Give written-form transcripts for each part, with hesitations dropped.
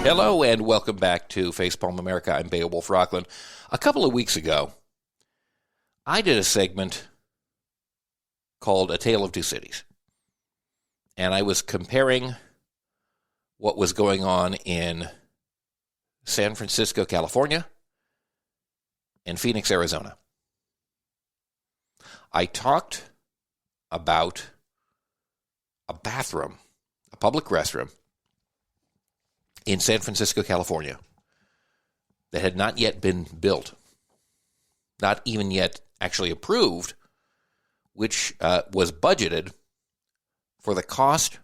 Hello and welcome back to Facepalm America. I'm Beowulf Rockland. A couple of weeks ago, I did a segment called A Tale of Two Cities. And I was comparing what was going on in San Francisco, California, and Phoenix, Arizona. I talked about a bathroom, a public restroom, in San Francisco, California, that had not yet been built, not even yet actually approved, which was budgeted for the cost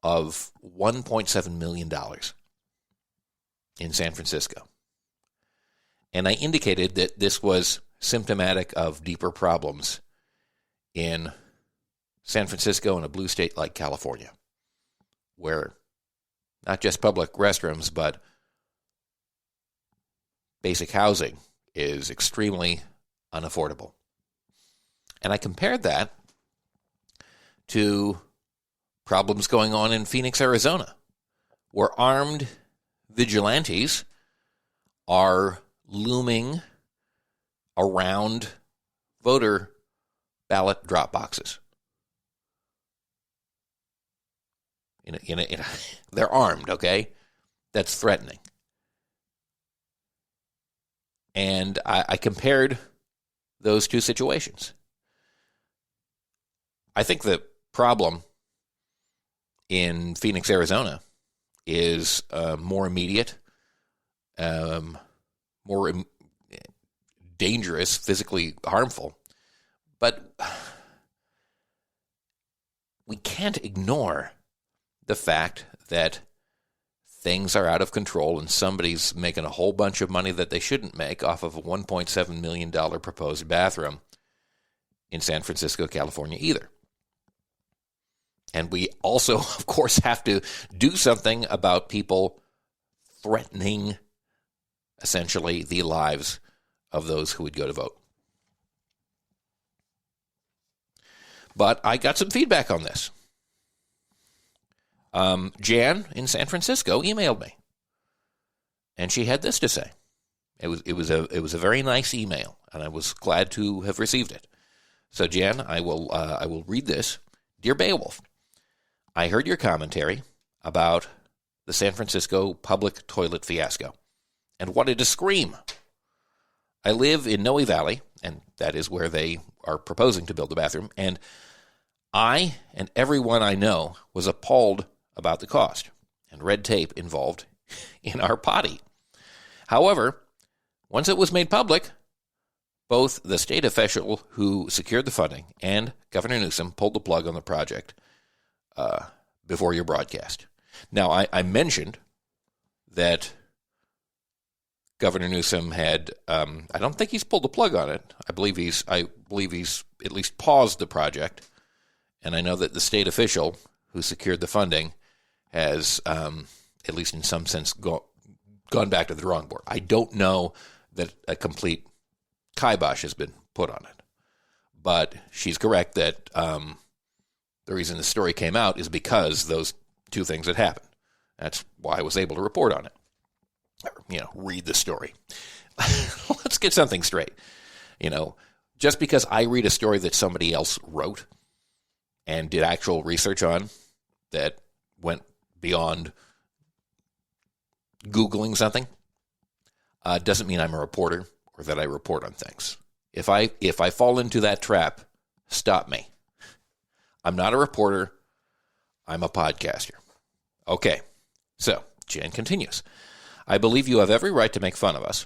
of $1.7 million in San Francisco. And I indicated that this was symptomatic of deeper problems in San Francisco and a blue state like California, where not just public restrooms, but basic housing is extremely unaffordable. And I compared that to problems going on in Phoenix, Arizona, where armed vigilantes are looming around voter ballot drop boxes. They're armed, okay? That's threatening. And I compared those two situations. I think the problem in Phoenix, Arizona is more immediate, more dangerous, physically harmful. But we can't ignore the fact that things are out of control and somebody's making a whole bunch of money that they shouldn't make off of a $1.7 million proposed bathroom in San Francisco, California either. And we also, of course, have to do something about people threatening, essentially, the lives of those who would go to vote. But I got some feedback on this. Jan in San Francisco emailed me, and she had this to say. It was a very nice email, and I was glad to have received it. So, Jan, I will read this. Dear Beowulf, I heard your commentary about the San Francisco public toilet fiasco and wanted to scream. I live in Noe Valley, and that is where they are proposing to build the bathroom, and I and everyone I know was appalled about the cost and red tape involved in our potty. However, once it was made public, both the state official who secured the funding and Governor Newsom pulled the plug on the project before your broadcast. Now, I mentioned that Governor Newsom had, I don't think he's pulled the plug on it. I believe he's at least paused the project. And I know that the state official who secured the funding has, at least in some sense, gone back to the drawing board. I don't know that a complete kibosh has been put on it. But she's correct that the reason the story came out is because those two things had happened. That's why I was able to report on it. Or, read the story. Let's get something straight. Just because I read a story that somebody else wrote and did actual research on that went beyond Googling something, doesn't mean I'm a reporter or that I report on things. If I fall into that trap, stop me. I'm not a reporter. I'm a podcaster. Okay, so Jan continues. I believe you have every right to make fun of us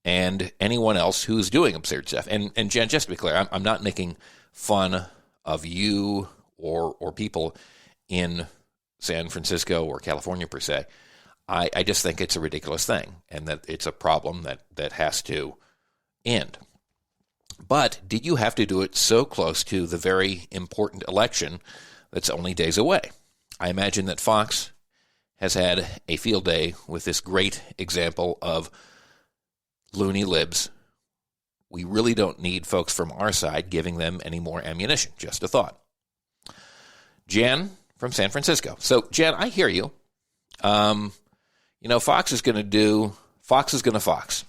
and anyone else who's doing absurd stuff. And Jan, just to be clear, I'm not making fun of you or people in San Francisco or California per se. I just think it's a ridiculous thing and that it's a problem that has to end. But did you have to do it so close to the very important election that's only days away? I imagine that Fox has had a field day with this great example of loony libs. We really don't need folks from our side giving them any more ammunition. Just a thought. Jan from San Francisco. So, Jan, I hear you. Fox is going to Fox.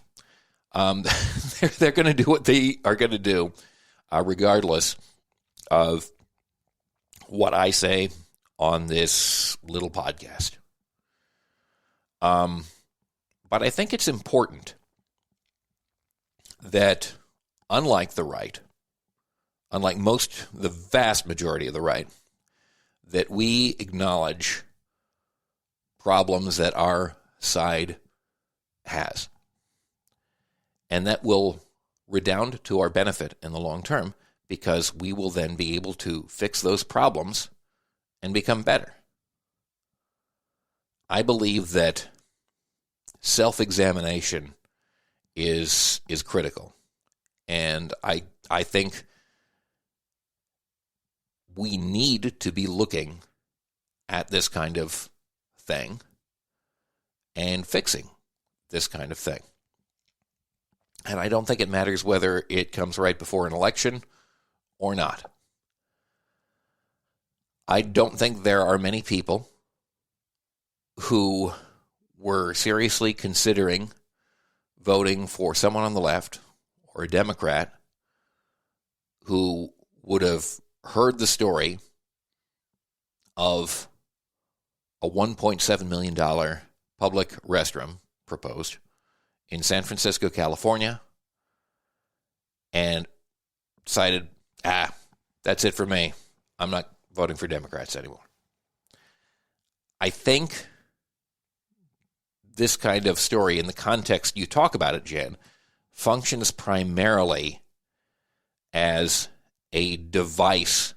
They're going to do what they are going to do, regardless of what I say on this little podcast. But I think it's important that, unlike the right, unlike the vast majority of the right, that we acknowledge problems that our side has. And that will redound to our benefit in the long term, because we will then be able to fix those problems and become better. I believe that self-examination is critical. And I think we need to be looking at this kind of thing and fixing this kind of thing. And I don't think it matters whether it comes right before an election or not. I don't think there are many people who were seriously considering voting for someone on the left or a Democrat who would have heard the story of a $1.7 million public restroom proposed in San Francisco, California, and decided, that's it for me. I'm not voting for Democrats anymore. I think this kind of story, in the context you talk about it, Jen, functions primarily as a device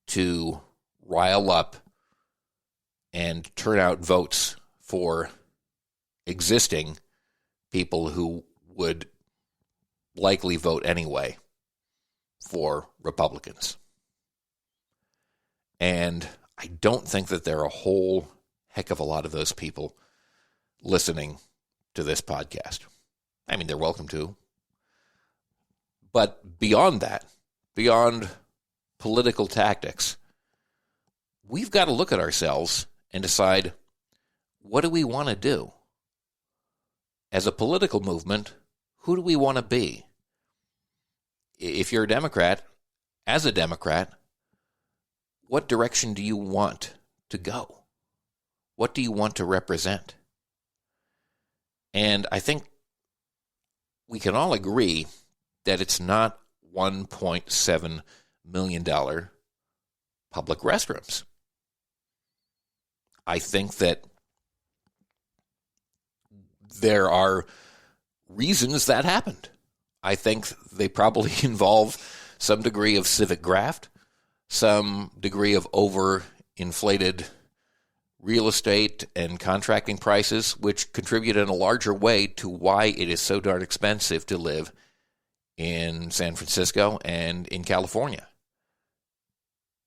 to rile up and turn out votes for existing people who would likely vote anyway for Republicans. And I don't think that there are a whole heck of a lot of those people listening to this podcast. I mean, they're welcome to. But beyond that, beyond political tactics, we've got to look at ourselves and decide, what do we want to do? As a political movement, who do we want to be? If you're a Democrat, as a Democrat, what direction do you want to go? What do you want to represent? And I think we can all agree that it's not $1.7 million public restrooms. I think that there are reasons that happened. I think they probably involve some degree of civic graft, some degree of overinflated real estate and contracting prices, which contribute in a larger way to why it is so darn expensive to live in San Francisco and in California.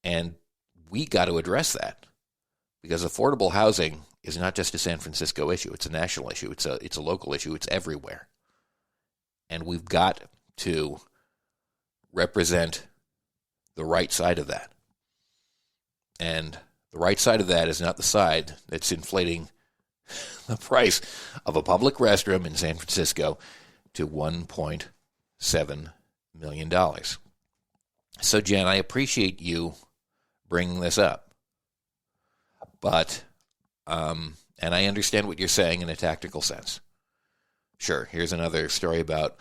And we got to address that, because affordable housing is not just a San Francisco issue. It's a national issue. It's a local issue. It's everywhere. And we've got to represent the right side of that. And the right side of that is not the side that's inflating the price of a public restroom in San Francisco to $1.7 million. So, Jen, I appreciate you bringing this up. But, and I understand what you're saying in a tactical sense. Sure, here's another story about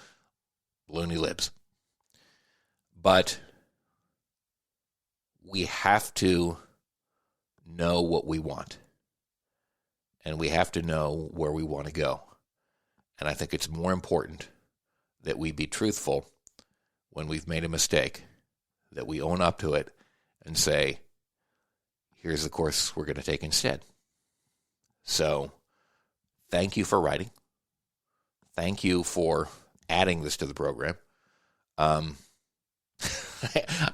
loony libs. But we have to know what we want. And we have to know where we want to go. And I think it's more important that we be truthful when we've made a mistake, that we own up to it and say, here's the course we're going to take instead. So, thank you for writing. Thank you for adding this to the program.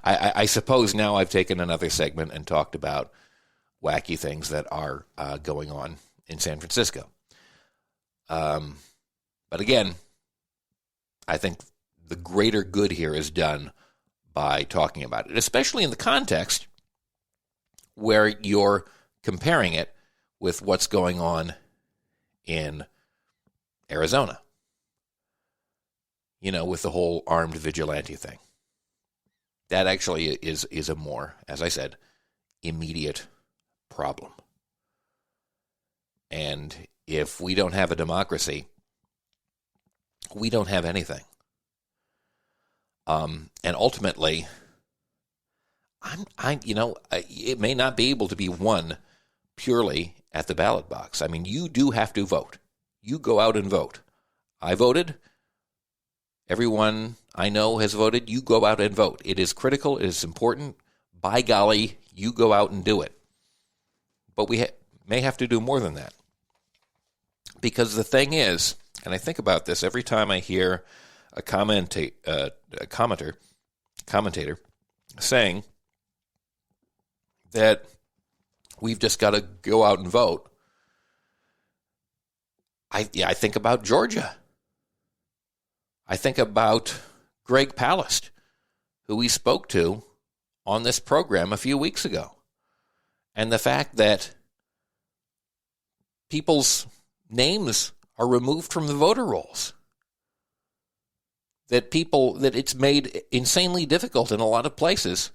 I suppose now I've taken another segment and talked about wacky things that are going on in San Francisco. But again, I think the greater good here is done by talking about it, especially in the context where you're comparing it with what's going on in Arizona, with the whole armed vigilante thing. That actually is a more, as I said, immediate problem. And if we don't have a democracy, we don't have anything. And ultimately, it may not be able to be won purely at the ballot box. I mean, you do have to vote. You go out and vote. I voted. Everyone I know has voted. You go out and vote. It is critical. It is important. By golly, you go out and do it. But we may have to do more than that. Because the thing is, and I think about this every time I hear a commentator saying that we've just got to go out and vote, I think about Georgia. I think about Greg Palast, who we spoke to on this program a few weeks ago. And the fact that people's names are removed from the voter rolls. That it's made insanely difficult in a lot of places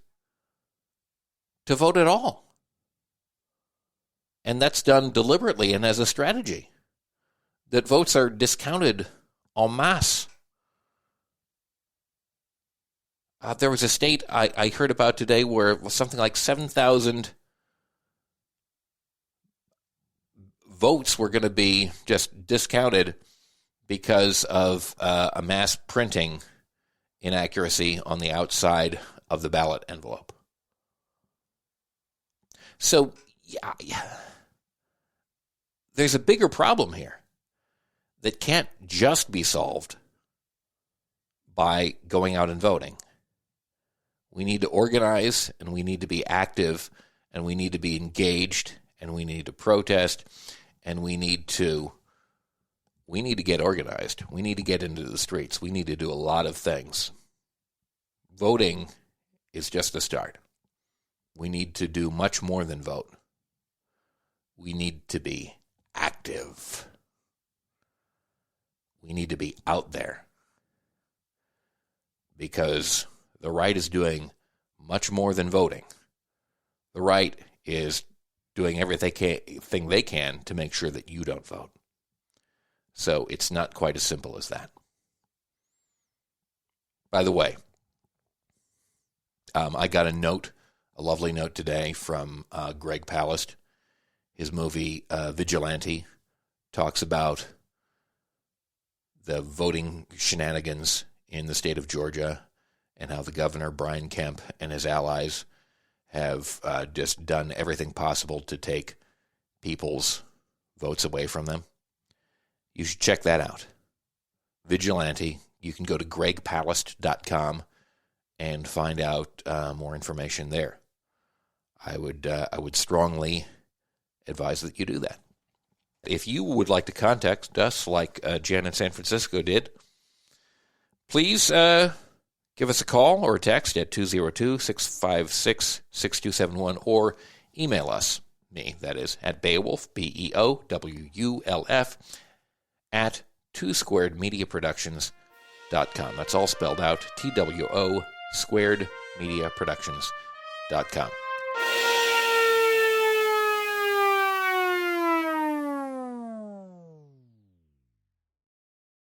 to vote at all. And that's done deliberately and as a strategy. That votes are discounted en masse. There was a state I heard about today where something like 7,000 votes were going to be just discounted because of a mass printing inaccuracy on the outside of the ballot envelope. So, yeah, there's a bigger problem here that can't just be solved by going out and voting. We need to organize, and we need to be active, and we need to be engaged, and we need to protest, and we need to get organized. We need to get into the streets. We need to do a lot of things. Voting is just a start. We need to do much more than vote. We need to be active. We need to be out there. Because the right is doing much more than voting. The right is doing everything they can to make sure that you don't vote. So it's not quite as simple as that. By the way, I got a lovely note today from Greg Palast. His movie Vigilante talks about the voting shenanigans in the state of Georgia and how the governor, Brian Kemp, and his allies have just done everything possible to take people's votes away from them. You should check that out. Vigilante. You can go to gregpalast.com and find out more information there. I would strongly advise that you do that. If you would like to contact us like Jan in San Francisco did, please give us a call or a text at 202-656-6271 or email us, that is, at Beowulf, BEOWULF, at twosquaredmediaproductions.com. That's all spelled out, TWO squaredmediaproductions.com.